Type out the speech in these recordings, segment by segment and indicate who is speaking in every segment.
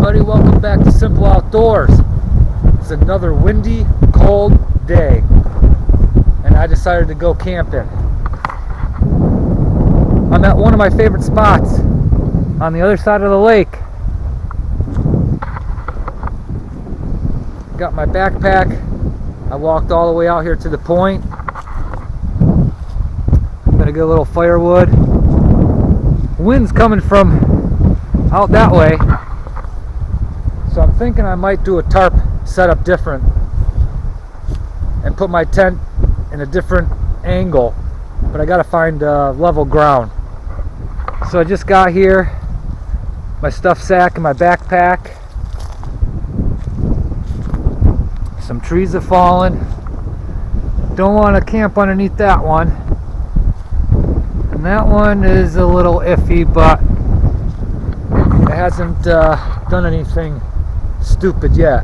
Speaker 1: everybody, welcome back to Simple Outdoors. It's another windy, cold day, and I decided to go camping. I'm at one of my favorite spots on the other side of the lake. Got my backpack. I walked all the way out here to the point. I'm gonna get a little firewood. Wind's coming from out that way, so I'm thinking I might do a tarp setup different and put my tent in a different angle, but I gotta find level ground. So I just got here, my stuff sack and my backpack. Some trees have fallen. Don't want to camp underneath that one. And that one is a little iffy, but it hasn't done anything stupid yet.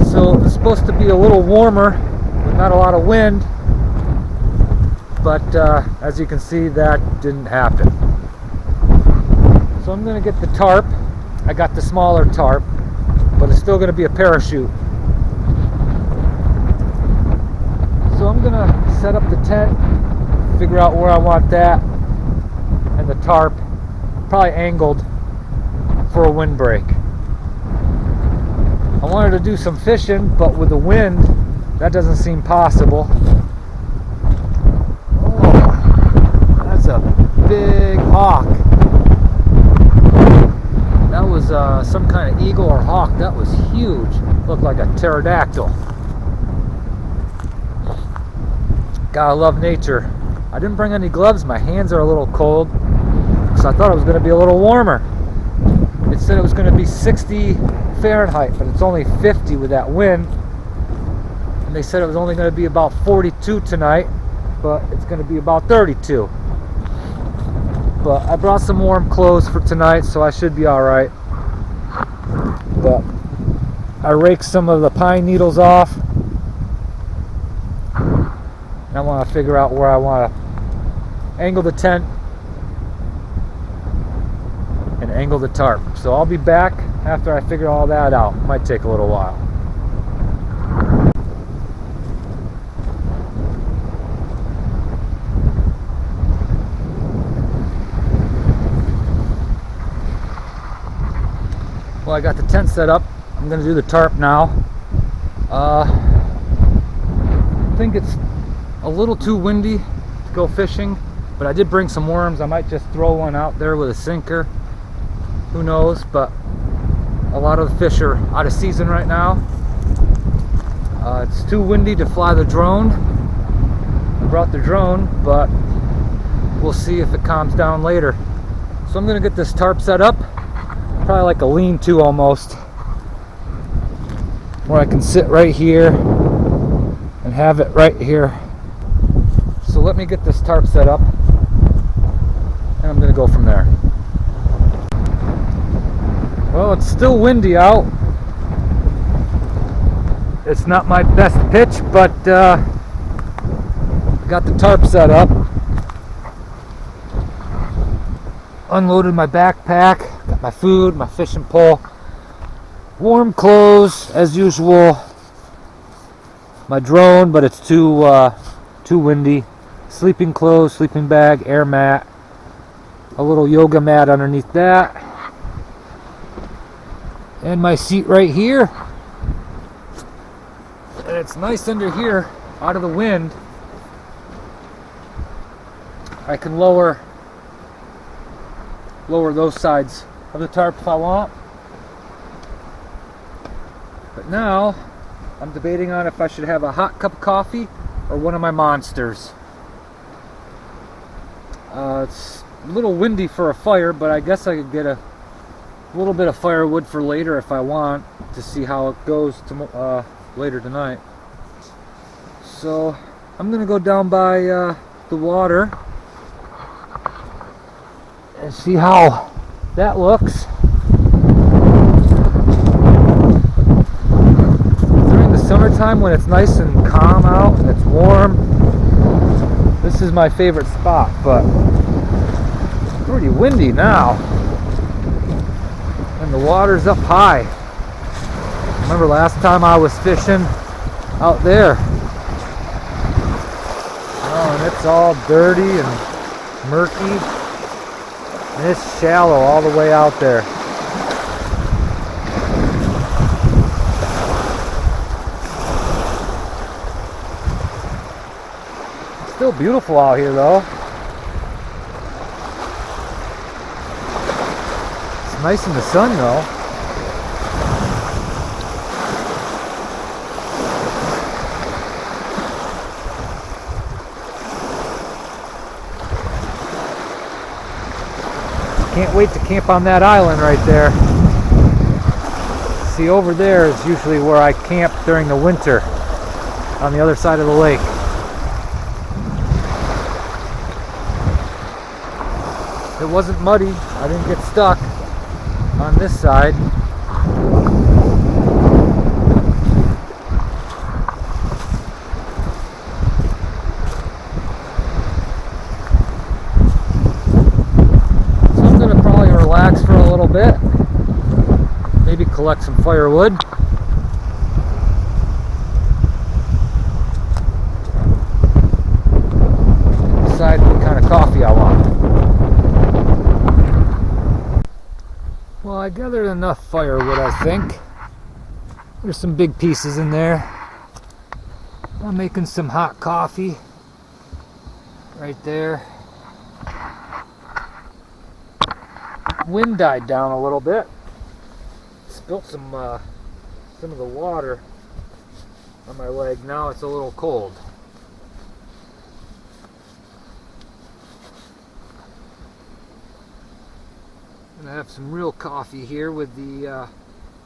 Speaker 1: So it's supposed to be a little warmer with not a lot of wind, but as you can see, that didn't happen. So I'm going to get the tarp. I got the smaller tarp, but it's still going to be a parachute. So I'm going to set up the tent, figure out where I want that, and the tarp probably angled for a windbreak. I wanted to do some fishing, but with the wind, that doesn't seem possible. Oh, that's a big hawk. That was some kind of eagle or hawk. That was huge. Looked like a pterodactyl. Gotta love nature. I didn't bring any gloves. My hands are a little cold, so I thought it was going to be a little warmer. It said it was going to be 60 Fahrenheit, but it's only 50 with that wind. And they said it was only going to be about 42 tonight, but it's going to be about 32. But I brought some warm clothes for tonight, so I should be alright. But I raked some of the pine needles off, and I want to figure out where I want to angle the tent and angle the tarp. So I'll be back after I figure all that out. Might take a little while. Well, I got the tent set up. I'm going to do the tarp now. I think it's a little too windy to go fishing, but I did bring some worms. I might just throw one out there with a sinker. Who knows? But a lot of the fish are out of season right now. It's too windy to fly the drone. I brought the drone, but we'll see if it calms down later. So I'm going to get this tarp set up. Probably like a lean-to almost, where I can sit right here and have it right here. So let me get this tarp set up, and I'm going to go from there. Well, it's still windy out. It's not my best pitch, but got the tarp set up. Unloaded my backpack, got my food, my fishing pole, warm clothes as usual, my drone, but it's too windy, sleeping clothes, sleeping bag, air mat, a little yoga mat underneath that, and my seat right here. And it's nice under here, out of the wind. I can lower those sides of the tarp if I want. But now I'm debating on if I should have a hot cup of coffee or one of my monsters. It's a little windy for a fire, but I guess I could get a little bit of firewood for later if I want, to see how it goes later tonight. So I'm gonna go down by the water and see how that looks. During the summertime, when it's nice and calm out and it's warm, this is my favorite spot. But Pretty windy now. And the water's up high. Remember last time I was fishing out there? Oh, and it's all dirty and murky. And it's shallow all the way out there. Still beautiful out here though. It's nice in the sun though. Can't wait to camp on that island right there. See, over there is usually where I camp during the winter, on the other side of the lake. It wasn't muddy. I didn't get stuck on this side. So I'm going to probably relax for a little bit. Maybe collect some firewood. Decide what kind of coffee I want. Well, I gathered enough firewood, I think. There's some big pieces in there. I'm making some hot coffee right there. Wind died down a little bit. Spilt some of the water on my leg. Now it's a little cold. I'm gonna have some real coffee here with the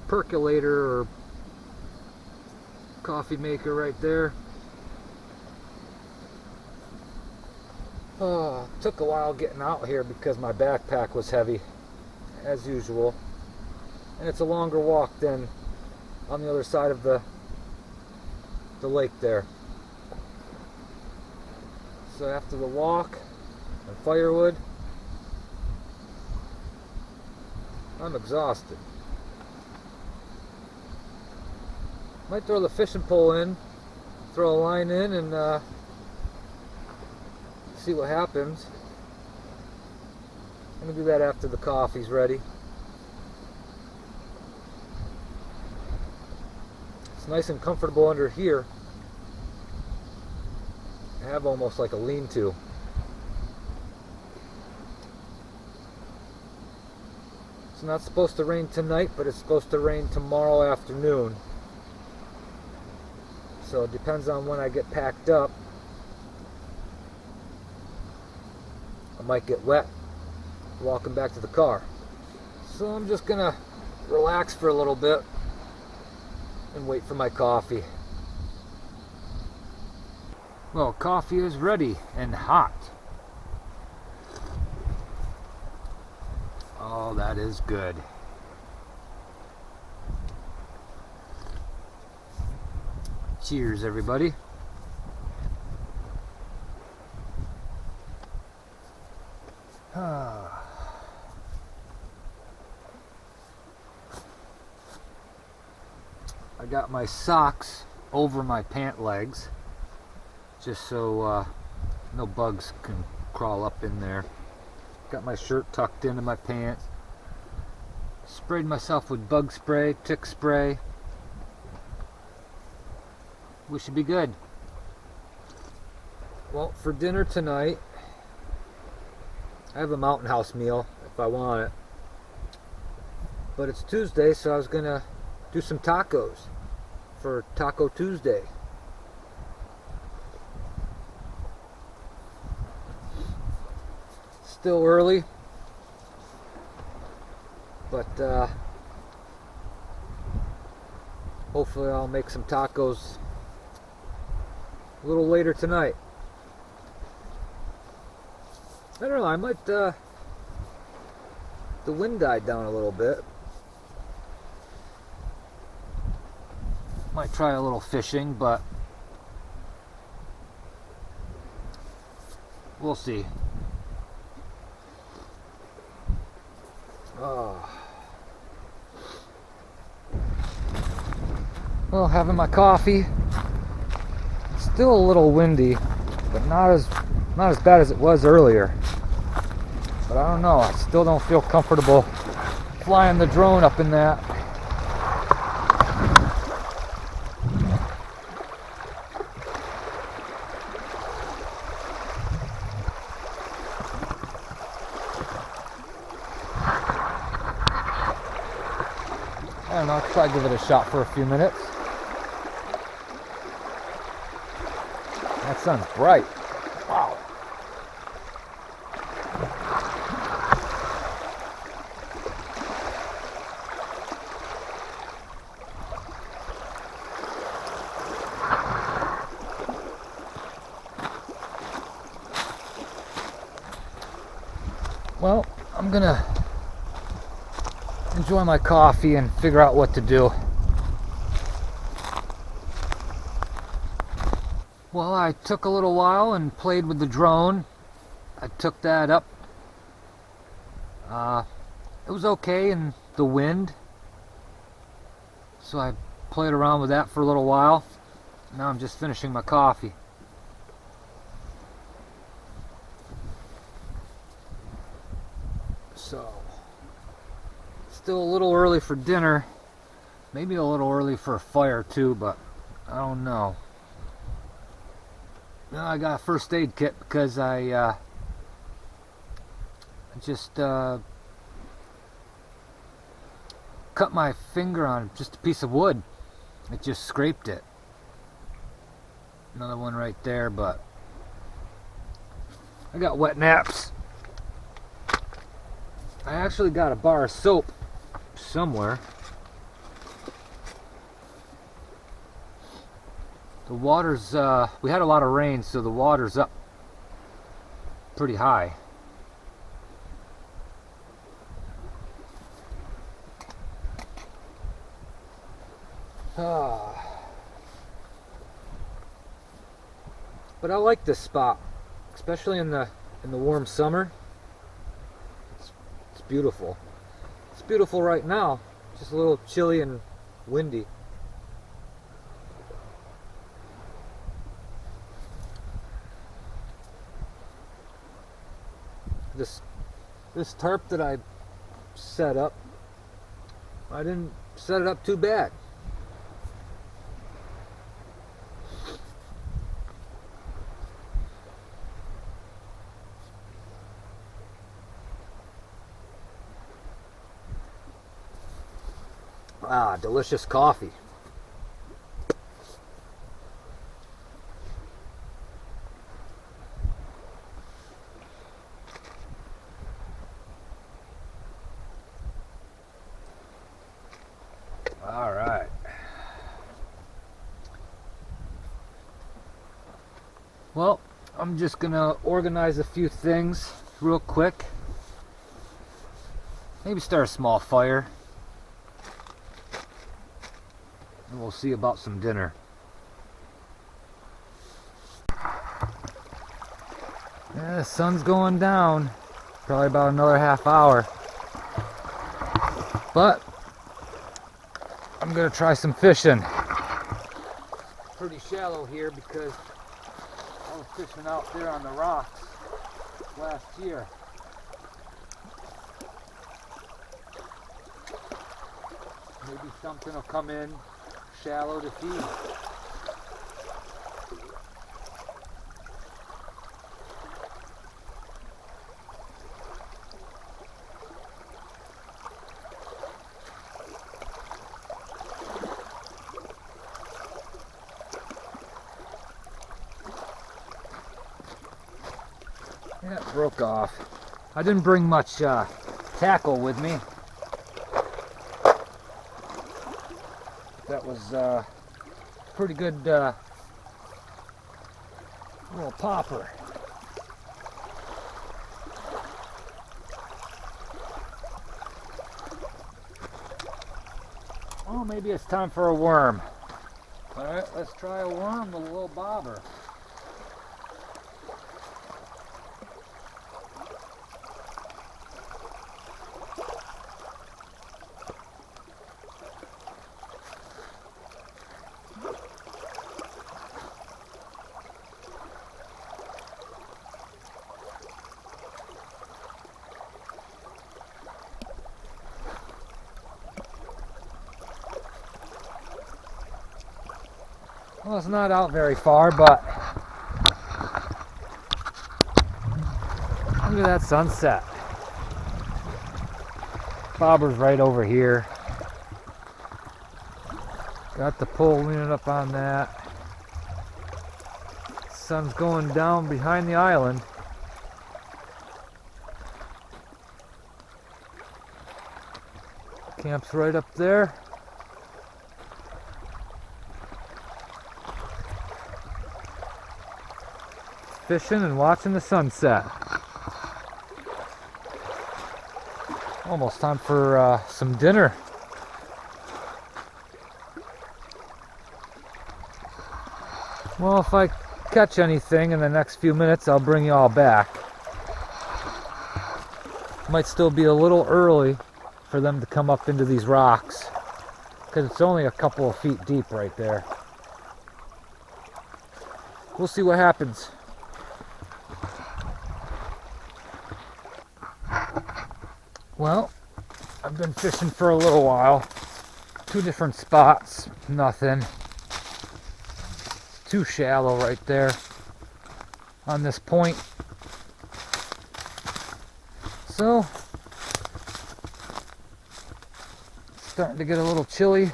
Speaker 1: percolator or coffee maker right there. Took a while getting out here because my backpack was heavy, as usual. And it's a longer walk than on the other side of the lake there. So after the walk and firewood, I'm exhausted. Might throw the fishing pole in, throw a line in, and see what happens. I'm gonna do that after the coffee's ready. It's nice and comfortable under here. I have almost like a lean-to. It's not supposed to rain tonight, but it's supposed to rain tomorrow afternoon. So it depends on when I get packed up. I might get wet walking back to the car. So I'm just gonna relax for a little bit and wait for my coffee. Well, coffee is ready and hot. Oh, that is good. Cheers, everybody. I got my socks over my pant legs just so no bugs can crawl up in there. Got my shirt tucked into my pants. Sprayed myself with bug spray, tick spray. We should be good. Well, for dinner tonight, I have a Mountain House meal if I want it. But it's Tuesday, so I was gonna do some tacos for Taco Tuesday. Still early, but hopefully I'll make some tacos a little later tonight. I don't know, I might, the wind died down a little bit. Might try a little fishing, but we'll see. Oh. Well, having my coffee. It's still a little windy, but not as bad as it was earlier. But I don't know, I still don't feel comfortable flying the drone up in that. I don't know, I'll try to give it a shot for a few minutes. That sun's bright. Wow. Well, I'm gonna enjoy my coffee and figure out what to do. Well, I took a little while and played with the drone. I took that up. It was okay in the wind, so I played around with that for a little while. Now I'm just finishing my coffee. So, still a little early for dinner. Maybe a little early for a fire too, but I don't know. Now I got a first aid kit because I just cut my finger on just a piece of wood. It just scraped it. Another one right there, but I got wet naps. I actually got a bar of soap somewhere. The water's, we had a lot of rain, so the water's up pretty high. But I like this spot, especially in the warm summer. It's beautiful. It's beautiful right now. Just a little chilly and windy. This tarp that I set up, I didn't set it up too bad. Ah, delicious coffee. All right. Well, I'm just gonna organize a few things real quick. Maybe start a small fire. And we'll see about some dinner. Yeah, the sun's going down. Probably about another half hour. But I'm gonna try some fishing. Pretty shallow here because I was fishing out there on the rocks last year. Maybe something will come in shallow to feed. Yeah, it broke off. I didn't bring much tackle with me. That was pretty good little popper. Oh, maybe it's time for a worm. All right, let's try a worm with a little bobber. Well, it's not out very far, but look at that sunset. Bobber's right over here. Got the pole leaning up on that. Sun's going down behind the island. Camp's right up there. Fishing and watching the sunset. Almost time for some dinner. Well, if I catch anything in the next few minutes, I'll bring you all back. Might still be a little early for them to come up into these rocks, because it's only a couple of feet deep right there. We'll see what happens. Well, I've been fishing for a little while. 2 different spots, nothing. It's too shallow right there on this point. So, it's starting to get a little chillier.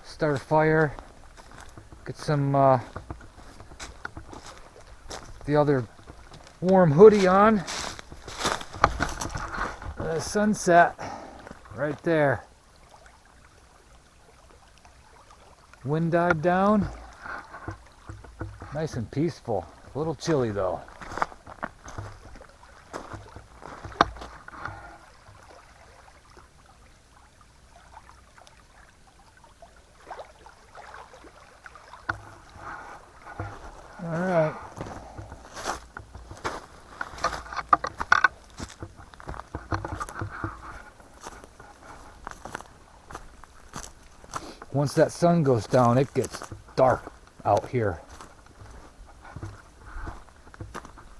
Speaker 1: Start a fire. Get some the other warm hoodie on. The sunset right there. Wind died down. Nice and peaceful. A little chilly though. All right. Once that sun goes down, it gets dark out here.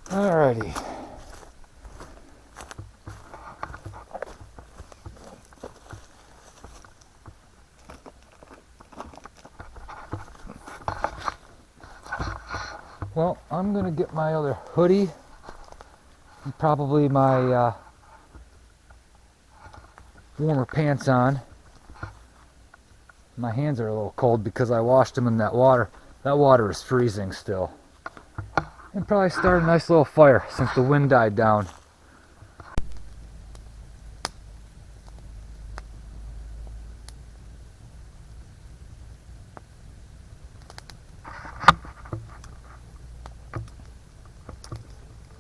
Speaker 1: Alrighty. Well, I'm gonna get my other hoodie and probably my warmer pants on. My hands are a little cold because I washed them in that water. That water is freezing still. And probably start a nice little fire since the wind died down.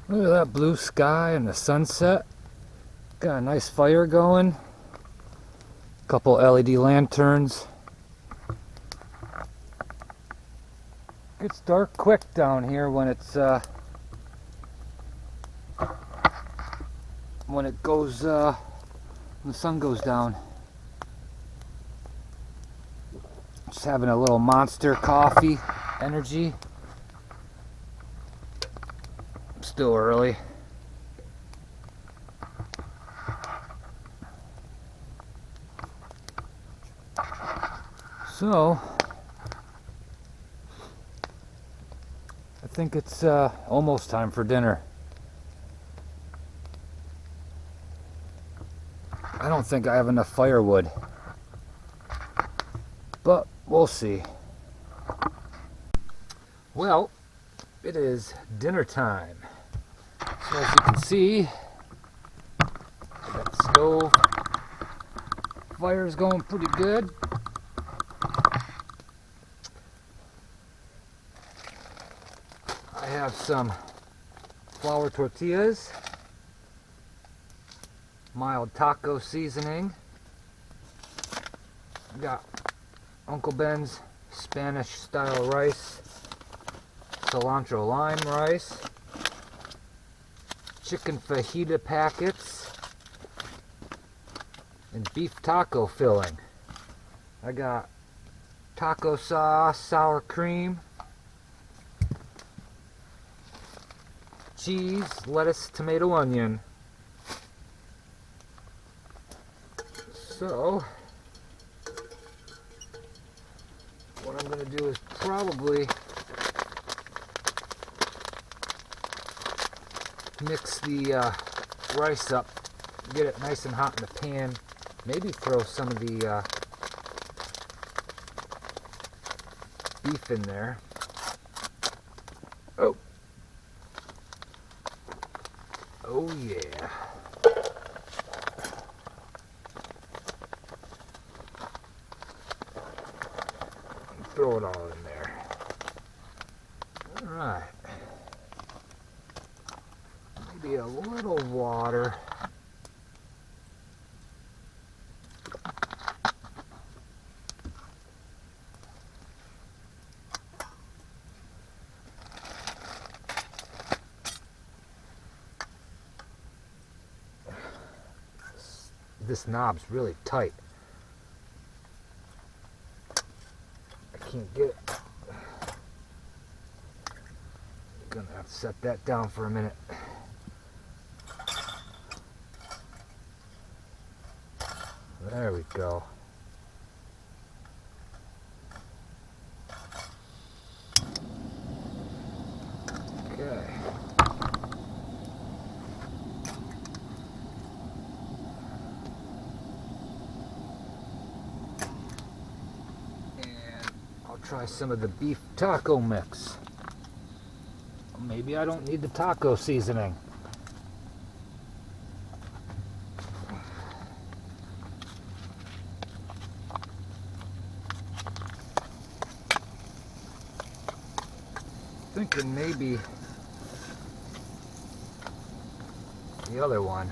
Speaker 1: Look at that blue sky and the sunset. Got a nice fire going. Couple LED lanterns. Gets dark quick down here when it's when the sun goes down. Just having a little Monster coffee energy. Still early. So I think it's almost time for dinner. I don't think I have enough firewood, but we'll see. Well, it is dinner time. So as you can see, I got the stove. Fire's going pretty good. I have some flour tortillas, mild taco seasoning. Got Uncle Ben's Spanish style rice, cilantro lime rice, chicken fajita packets, and beef taco filling. I got taco sauce, sour cream, cheese, lettuce, tomato, onion. So I'm going to do is probably mix the rice up, get it nice and hot in the pan, maybe throw some of the beef in there. Oh. Oh yeah. Throw it all in there. Alright. Maybe a little water. This knob's really tight. I can't get it. I'm gonna have to set that down for a minute. There we go. Okay. Try some of the beef taco mix. Maybe I don't need the taco seasoning. Thinking maybe the other one.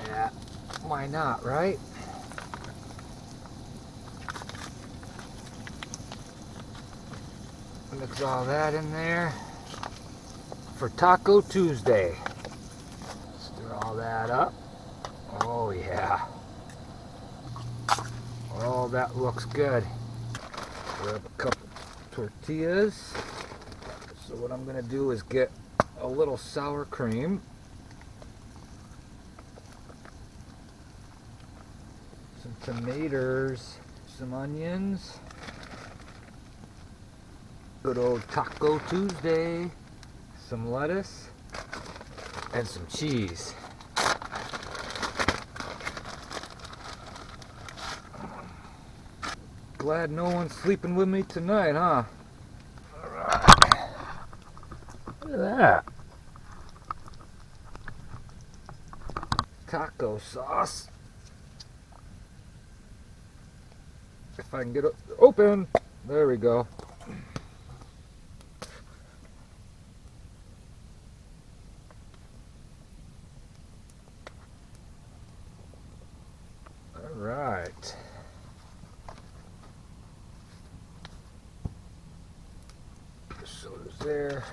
Speaker 1: Yeah, why not, right? Mix all that in there for Taco Tuesday. Stir all that up. Oh yeah. Oh, that looks good. Grab a couple tortillas. So what I'm gonna do is get a little sour cream. Some tomatoes, some onions. Good old Taco Tuesday, some lettuce, and some cheese. Glad no one's sleeping with me tonight, huh? Alright. Look at that. Taco sauce. If I can get it open. There we go. Right. Soda's there.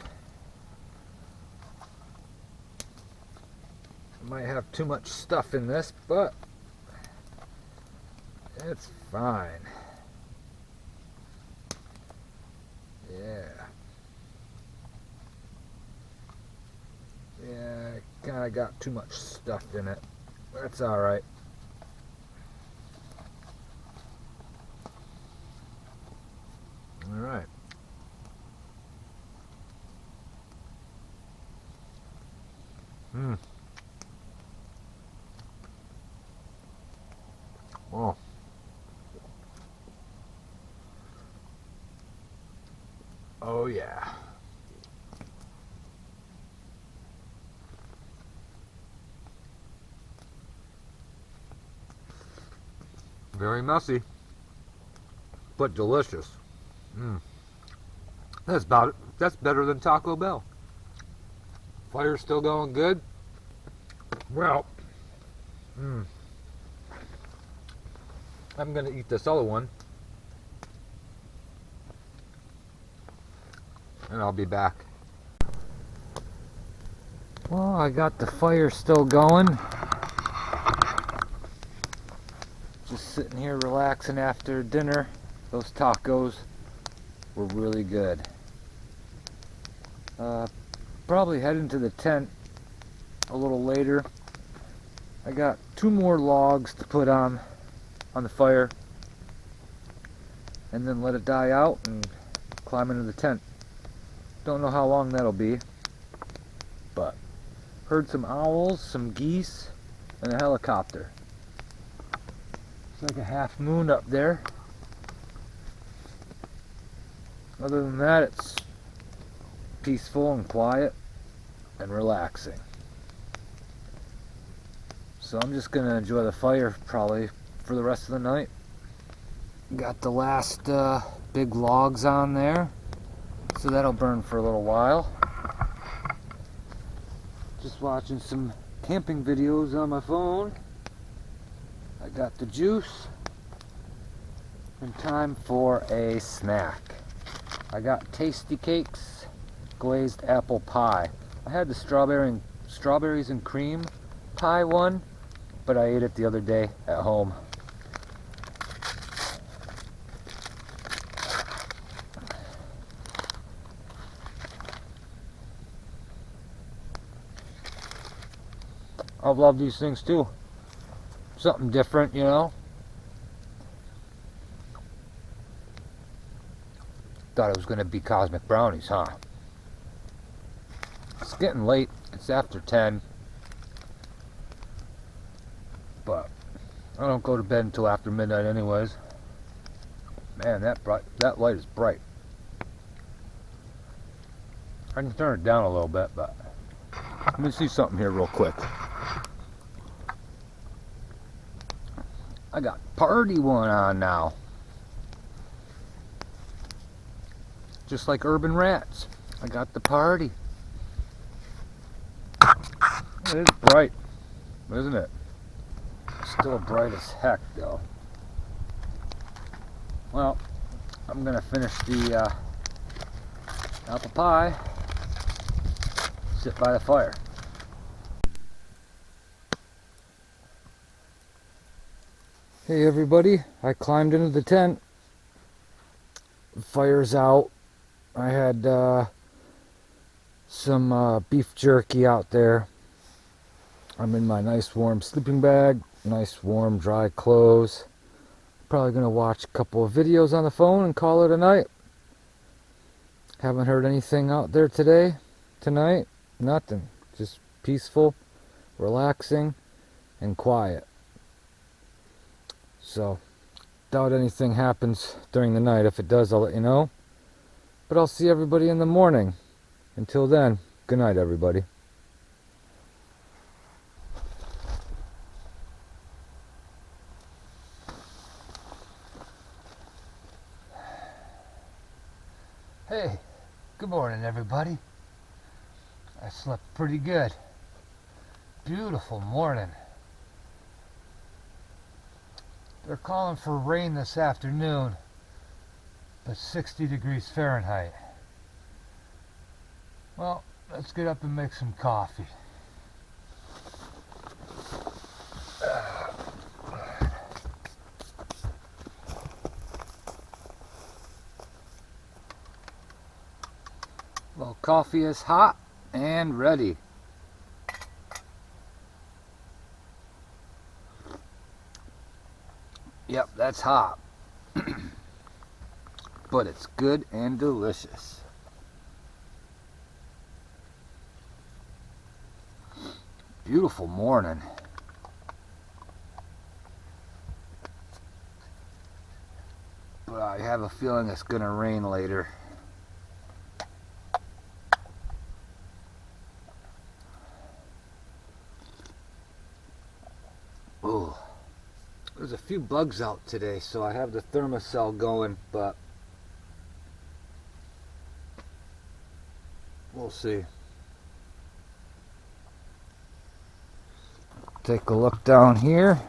Speaker 1: Might have too much stuff in this, but it's fine. Yeah. Yeah, I kind of got too much stuff in it. That's all right. All right. Oh. Oh yeah. Very messy, but delicious. That's about it. That's better than Taco Bell. Fire's still going good. Well, I'm gonna eat this other one, and I'll be back. Well, I got the fire still going. Just sitting here relaxing after dinner. Those tacos were really good. Probably heading to the tent a little later. I got 2 more logs to put on the fire, and then let it die out and climb into the tent. Don't know how long that'll be, but heard some owls, some geese, and a helicopter. It's like a half moon up there. Other than that, it's peaceful and quiet and relaxing. So I'm just gonna enjoy the fire probably for the rest of the night. Got the last big logs on there, so that'll burn for a little while. Just watching some camping videos on my phone. I got the juice, and time for a snack. I got Tasty Cakes glazed apple pie. I had the strawberries and cream pie one, but I ate it the other day at home. I love these things too. Something different, you know. Thought it was going to be cosmic brownies, huh? It's getting late. It's after 10. But I don't go to bed until after midnight anyways. Man, that light is bright. I can turn it down a little bit, but let me see something here real quick. I got Party One on now. Just like Urban Rats, I got the party. It is bright, isn't it? Still bright as heck though. Well, I'm gonna finish the apple pie, sit by the fire. Hey everybody, I climbed into the tent. The fire's out. I had some beef jerky out there. I'm in my nice warm sleeping bag, nice warm dry clothes. Probably gonna watch a couple of videos on the phone and call it a night. Haven't heard anything out there tonight, nothing. Just peaceful, relaxing, and quiet. So, doubt anything happens during the night. If it does, I'll let you know. But I'll see everybody in the morning. Until then, good night, everybody. Hey, good morning, everybody. I slept pretty good. Beautiful morning. They're calling for rain this afternoon, but 60 degrees Fahrenheit. Well, let's get up and make some coffee. Well, coffee is hot and ready. Yep, that's hot. But it's good and delicious. Beautiful morning. But I have a feeling it's gonna rain later. Oh, there's a few bugs out today, so I have the thermocell going, but we'll see. Take a look down here.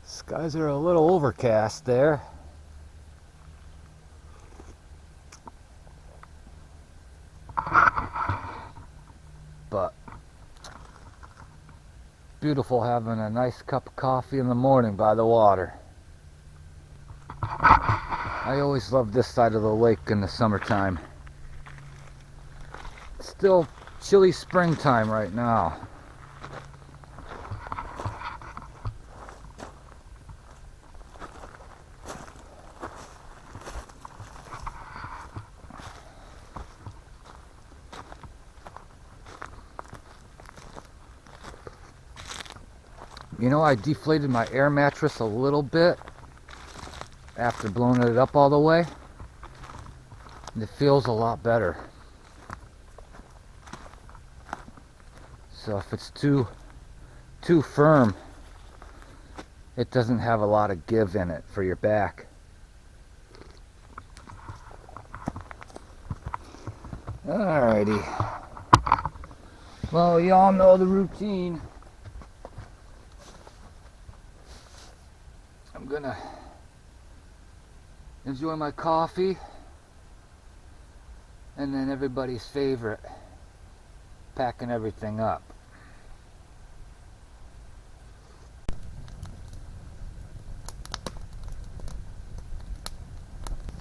Speaker 1: Skies are a little overcast there. But beautiful having a nice cup of coffee in the morning by the water. I always love this side of the lake in the summertime. It's still chilly springtime right now. You know, I deflated my air mattress a little bit after blowing it up all the way. And it feels a lot better. So if it's too firm, it doesn't have a lot of give in it for your back. Alrighty. Well, y'all know the routine. I'm gonna enjoy my coffee, and then everybody's favorite, packing everything up.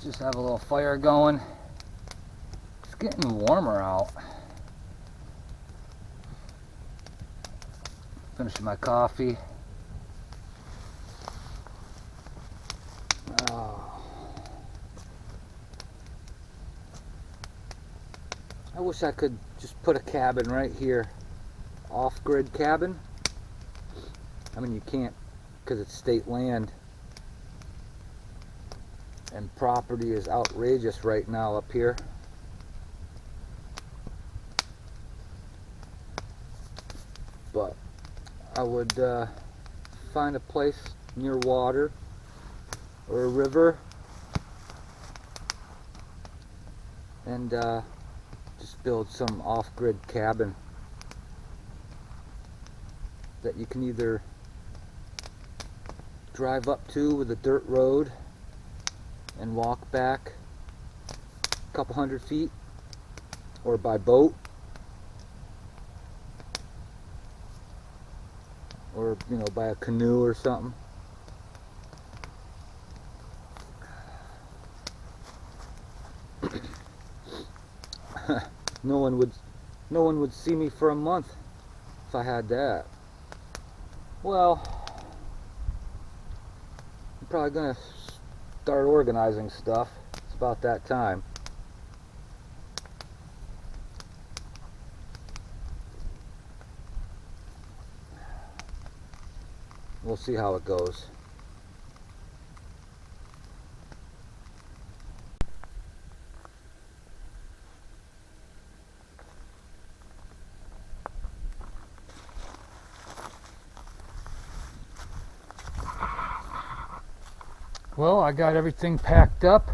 Speaker 1: Just have a little fire going. It's getting warmer out. Finishing my coffee. I wish I could just put a cabin right here, off-grid cabin. I mean, you can't because it's state land, and property is outrageous right now up here. But I would find a place near water or a river and just build some off-grid cabin that you can either drive up to with a dirt road and walk back a couple hundred feet, or by boat, or you know, by a canoe or something. No one would see me for a month if I had that. Well, I'm probably gonna start organizing stuff. It's about that time. We'll see how it goes. Well, I got everything packed up.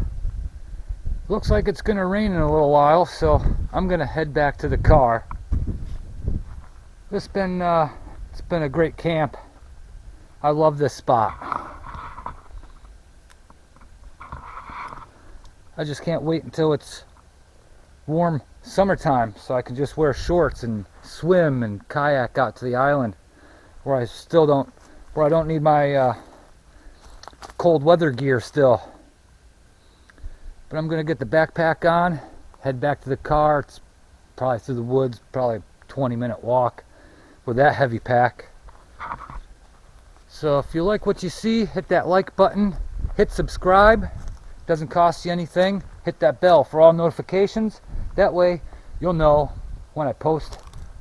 Speaker 1: Looks like it's gonna rain in a little while, so I'm gonna head back to the car. It's been a great camp. I love this spot. I just can't wait until it's warm summertime so I can just wear shorts and swim and kayak out to the island where I don't need my cold weather gear still. But I'm gonna get the backpack on, head back to the car. It's probably through the woods, probably a 20-minute walk with that heavy pack. So if you like what you see, hit that like button, hit subscribe, doesn't cost you anything. Hit that bell for all notifications. That way you'll know when I post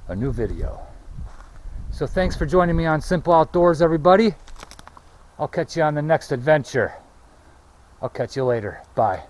Speaker 1: a new video. So thanks for joining me on Simple Outdoors, everybody. I'll catch you on the next adventure. I'll catch you later. Bye.